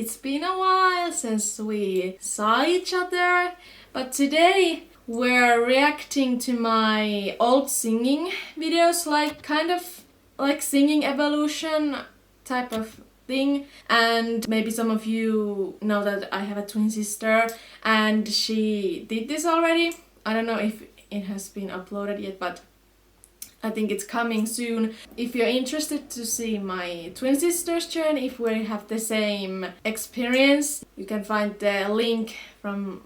It's been a while since we saw each other, but today we're reacting to my old singing videos, like kind of like singing evolution type of thing. And maybe some of you know that I have a twin sister and she did this already. I don't know if it has been uploaded yet, but I think it's coming soon. If you're interested to see my twin sister's journey, if we have the same experience, you can find the link from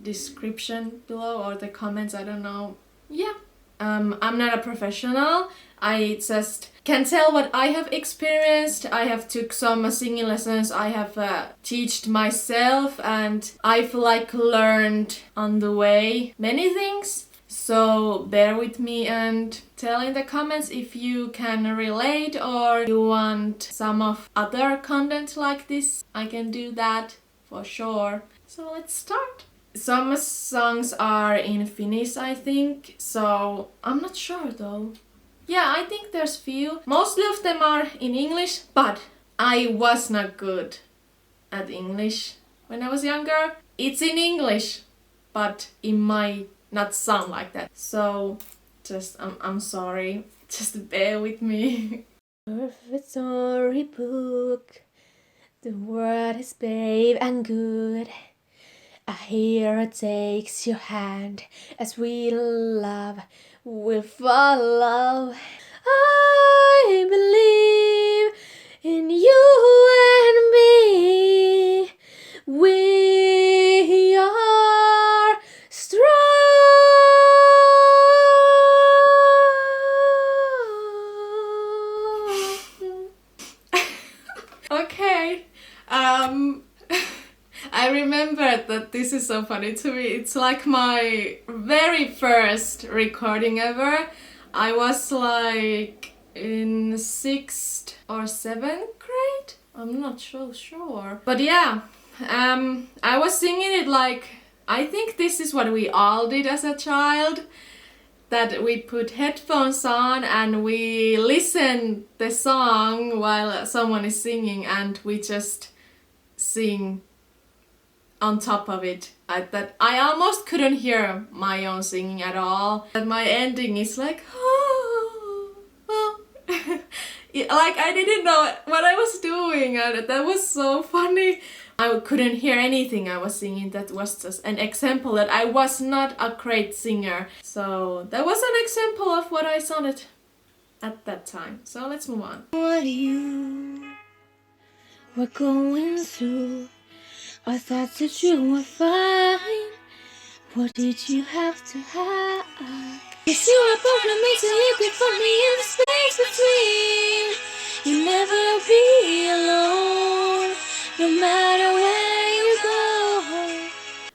description below or the comments, I don't know. Yeah. I'm not a professional. I just can tell what I have experienced. I have took some singing lessons. I have taught myself, and I've like learned on the way many things. So bear with me and tell in the comments if you can relate or you want some of other content like this. I can do that for sure. So let's start. Some songs are in Finnish, I think, so I'm not sure though. Yeah, I think there's few. Mostly of them are in English, but I was not good at English when I was younger. It's in English, but it might not sound like that. So just I'm sorry. Just bear with me. Perfect storybook. The word is brave and good. A hero takes your hand as we love will follow. I believe in you and me. We are strong. Okay. I remembered that this is so funny to me. It's like my very first recording ever. I was like in 6th or 7th grade. I'm not so sure. But yeah, I was singing it like, I think this is what we all did as a child. That we put headphones on and we listen the song while someone is singing and we just sing on top of it. I almost couldn't hear my own singing at all. And my ending is like, like I didn't know what I was doing, and that was so funny. I couldn't hear anything I was singing. That was just an example that I was not a great singer. So that was an example of what I sounded at that time. So let's move on. What you were going through, I thought that you were fine. What did you have to hide? Yes, you were problem made so you could find me in the space between. You'll never be alone, no matter where you go.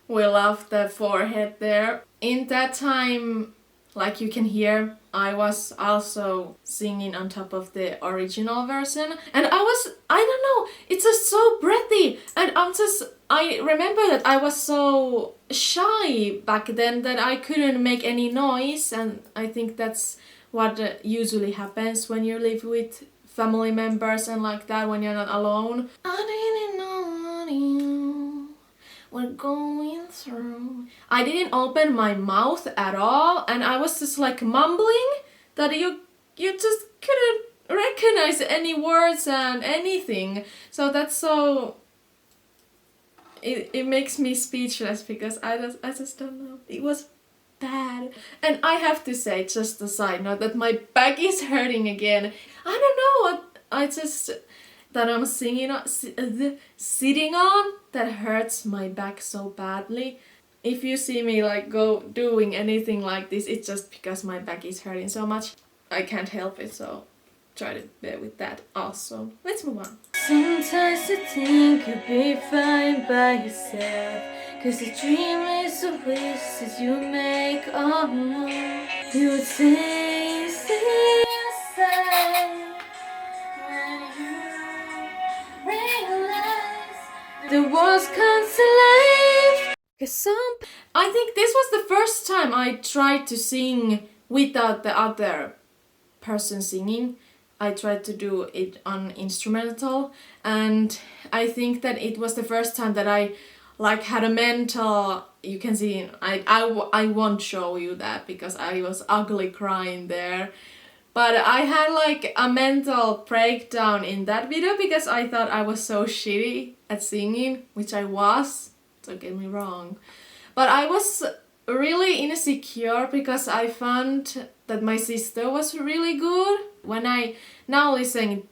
We love the forehead there. In that time, like you can hear, I was also singing on top of the original version. And I don't know, it's just so breathy. And I remember that I was so shy back then that I couldn't make any noise. And I think that's what usually happens when you live with family members and like that, when you're not alone. I didn't know what you were going through. I didn't open my mouth at all, and I was just like mumbling that you just couldn't recognize any words and anything. So that's so it makes me speechless because I just don't know. It was bad. And I have to say, just a side note, that my back is hurting again. I don't know what I just that I'm singing on, sitting on, that hurts my back so badly. If you see me like doing anything like this, it's just because my back is hurting so much. I can't help it, so try to bear with that also. Let's move on. Sometimes I think you'll be fine by yourself, 'cause the dream is the wishes you make, oh no. You would say inside when you realize the world's comes to life. I think this was the first time I tried to sing without the other person singing. I tried to do it on instrumental, and I think that it was the first time that I like had a mental, you can see, I won't show you that because I was ugly crying there. But I had like a mental breakdown in that video because I thought I was so shitty at singing, which I was, don't get me wrong. But I was really insecure because I found that my sister was really good. When I now listen,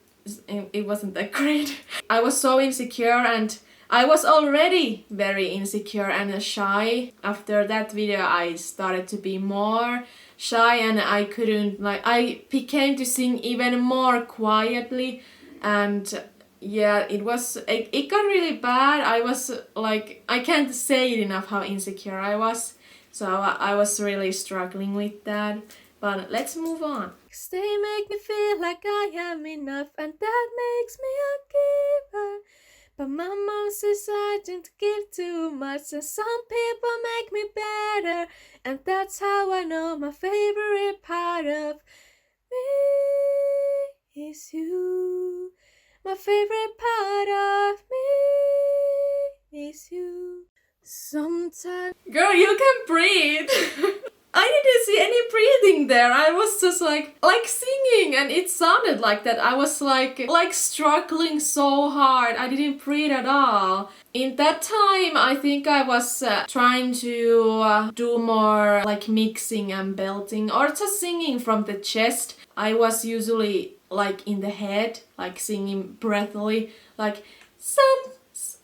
it wasn't that great. I was so insecure, and I was already very insecure and shy. After that video I started to be more shy, and I couldn't, like, I became to sing even more quietly, and yeah, it got really bad. I was like, I can't say it enough how insecure I was, so I was really struggling with that. But let's move on. They make me feel like I am enough, and that makes me a giver. But my mom says I didn't give too much, and some people make me better, and that's how I know my favorite part of me is you. My favorite part of me is you. Sometimes, girl, you can breathe. I didn't see any breathing there. I was just like singing, and it sounded like that. I was like struggling so hard. I didn't breathe at all. In that time, I think I was trying to do more like mixing and belting, or just singing from the chest. I was usually like in the head, like singing breathily, like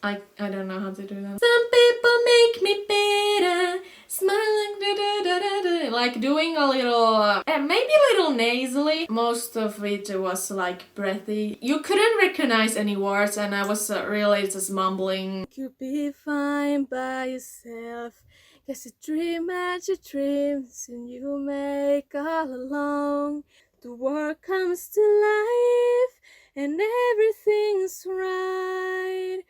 I don't know how to do that. Some people make me better, smiling, da da da da da. Like doing a little, maybe a little nasally. Most of it was like breathy. You couldn't recognize any words, and I was really just mumbling. You'll be fine by yourself, 'cause you dream at your dreams and you make all along. The world comes to life and everything's right.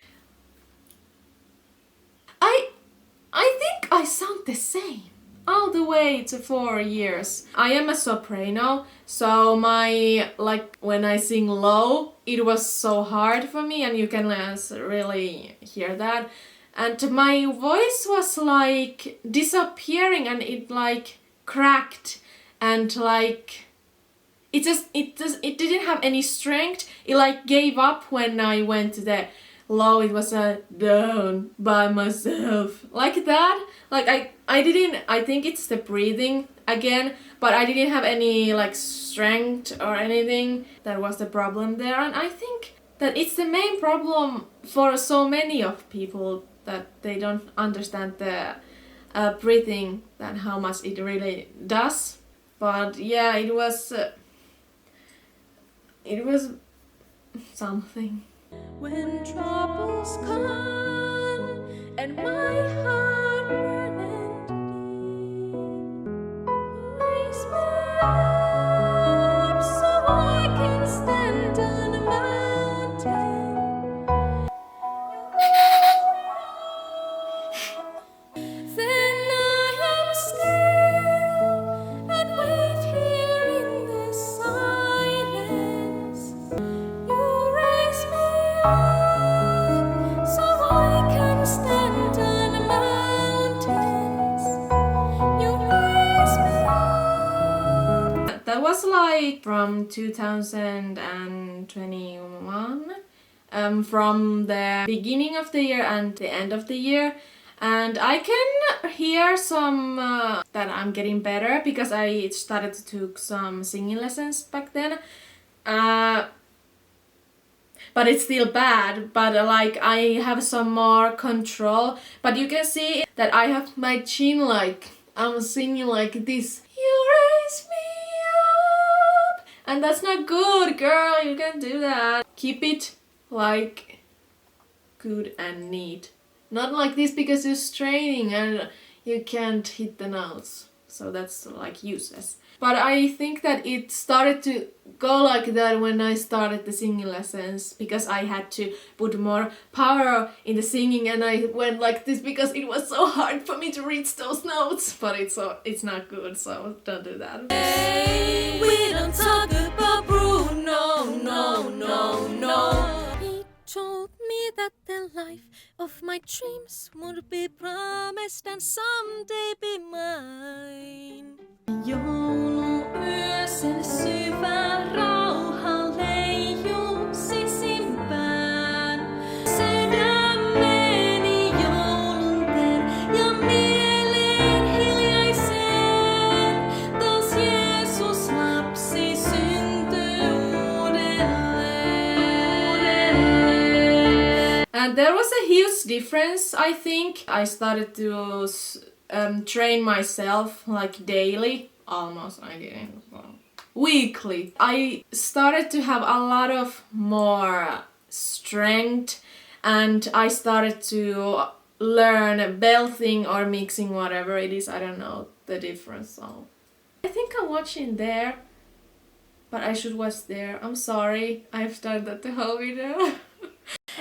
I think I sound the same all the way to 4 years. I am a soprano, so my, like, when I sing low, it was so hard for me, and you can really hear that. And my voice was like disappearing, and it like cracked, and like it didn't have any strength. It like gave up when I went to the low. It was a down by myself, like that. Like I think it's the breathing again, but I didn't have any like strength or anything. That was the problem there, and I think that it's the main problem for so many of people, that they don't understand the breathing, and how much it really does. But yeah, it was something. When troubles come and my heart burneth deep, raise me up so I can stand on a mountain. Then I am still and wait here in the silence. You raise me up so I can stand on the mountains. You raise me up. That was like from 2021, from the beginning of the year and the end of the year. And I can hear some that I'm getting better, because I started to take some singing lessons back then. But it's still bad, but like I have some more control. But you can see that I have my chin, like I'm singing like this. You raise me up, and that's not good, girl. You can't do that. Keep it like good and neat. Not like this, because you're straining and you can't hit the notes. So that's like useless. But I think that it started to go like that when I started the singing lessons, because I had to put more power in the singing, and I went like this because it was so hard for me to reach those notes. But it's not good, so don't do that. Hey, we don't talk about Bruno. that the life of my dreams would be promised and someday be mine. Jouluyön syvä rauha leijuu sisimpään. Sydämeni joulunten ja mieleen hiljaiseen. Taas Jeesus lapsi syntyy uudelleen. And there was a huge difference, I think. I started to train myself like daily, almost I didn't, weekly. I started to have a lot of more strength, and I started to learn belting or mixing, whatever it is. I don't know the difference. So I think I'm watching there, but I should watch there. I'm sorry, I've started the whole video.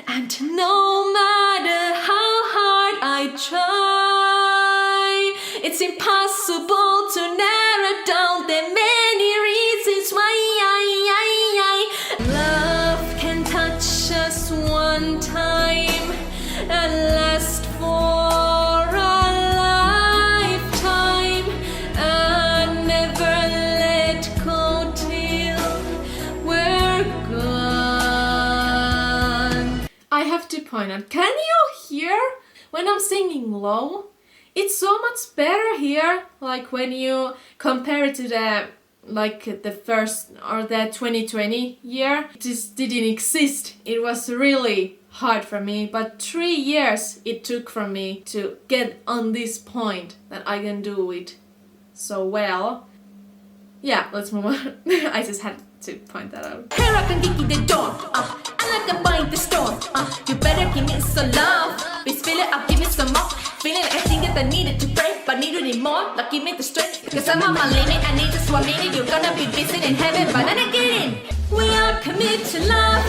And no matter how hard I try, it's impossible to narrow down the many reasons why love can touch us one time and last for a lifetime and never let go till we're gone. I have to point out, can you hear when I'm singing low? It's so much better here, like when you compare it to the first or the 2020 year. It just didn't exist. It was really hard for me, but 3 years it took from me to get on this point that I can do it so well. Yeah, let's move on. I just had to point that out. Here I can kick in the door, and I can buy the store. You better give me some love. Be spill it, I'll give me some more. Feeling like everything that I needed to break, but need more. Like give me the strength, cause I'm on my limit. I need just 1 minute. You're gonna be busy in heaven, but then again, we are committed to love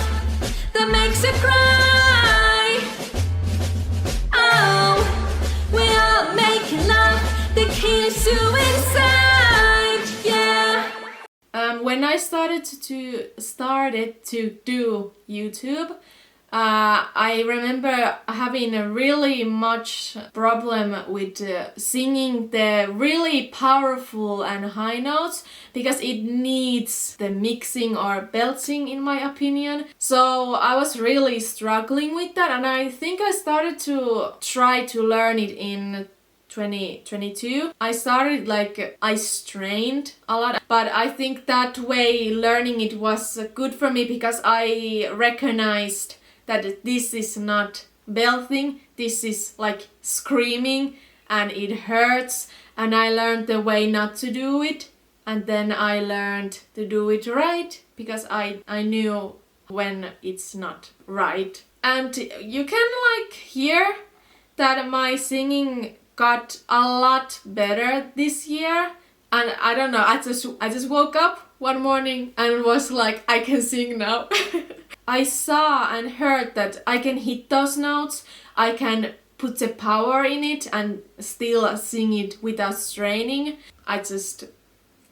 that makes you cry. Oh, we are making love that kills you inside. Yeah. When I started to do YouTube, I remember having a really much problem with singing the really powerful and high notes because it needs the mixing or belting, in my opinion. So I was really struggling with that, and I think I started to try to learn it in 2022. I started I strained a lot, but I think that way learning it was good for me because I recognized that this is not belting, this is like screaming and it hurts, and I learned the way not to do it, and then I learned to do it right because I knew when it's not right. And you can hear that my singing got a lot better this year, and I don't know, I just woke up one morning and was like, I can sing now. I saw and heard that I can hit those notes, I can put the power in it and still sing it without straining. I just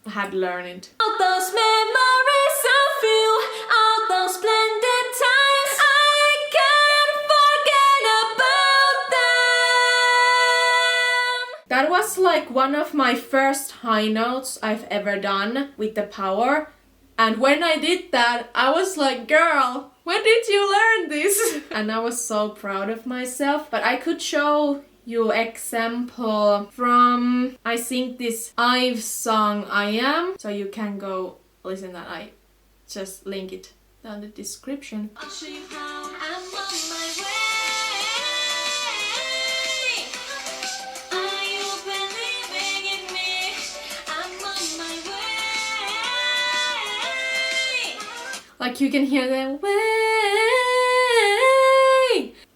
had learned it. All those memories of you, all those splendid times, I can't forget about them. That was one of my first high notes I've ever done with the power. And when I did that, I was like, girl, when did you learn this? And I was so proud of myself. But I could show you example from, I think, this Ive song, I Am. So you can go listen that. I just link it down the description. I'll show you how I'm on my way. Are you believing in me? I'm on my way. You can hear the way.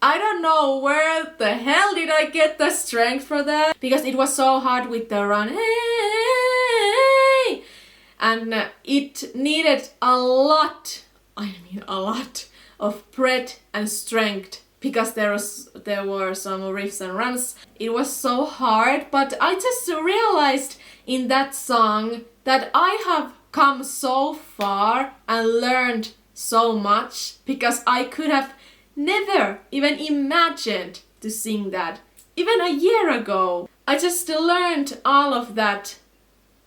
I don't know where the hell did I get the strength for that, because it was so hard with the run. Hey! And it needed a lot of breath and strength, because there were some riffs and runs. It was so hard, but I just realized in that song that I have come so far and learned so much, because I could have never even imagined to sing that. Even a year ago. I just learned all of that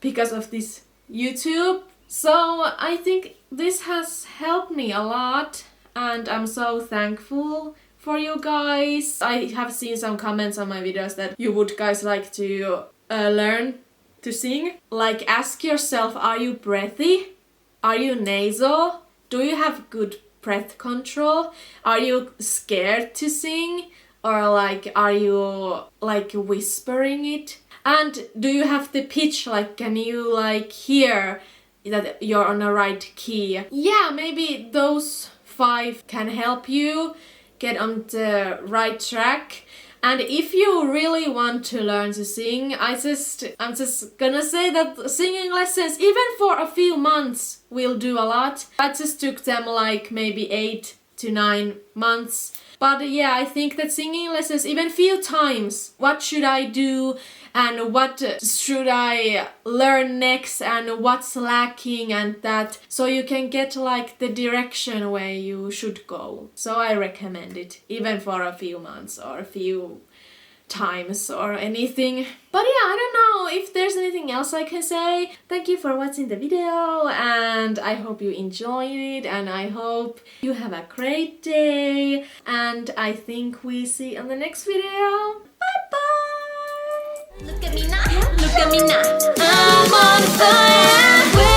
because of this YouTube. So I think this has helped me a lot and I'm so thankful for you guys. I have seen some comments on my videos that you would guys like to learn to sing. Like, ask yourself, are you breathy? Are you nasal? Do you have good breath control? Are you scared to sing? Or like, are you like whispering it? And do you have the pitch? Like, can you like hear that you're on the right key? Yeah, maybe those 5 can help you get on the right track. And if you really want to learn to sing, I'm just gonna say that singing lessons, even for a few months, will do a lot. I just took them like maybe 8 to 9 months. But yeah, I think that singing lessons, even few times, what should I do and what should I learn next and what's lacking and that, so you can get like the direction where you should go. So I recommend it, even for a few months or a few times or anything. But yeah, I don't know if there's anything else I can say. Thank you for watching the video and I hope you enjoyed it and I hope you have a great day and I think we see you on the next video. Bye bye! Look at me now, I'm on fire.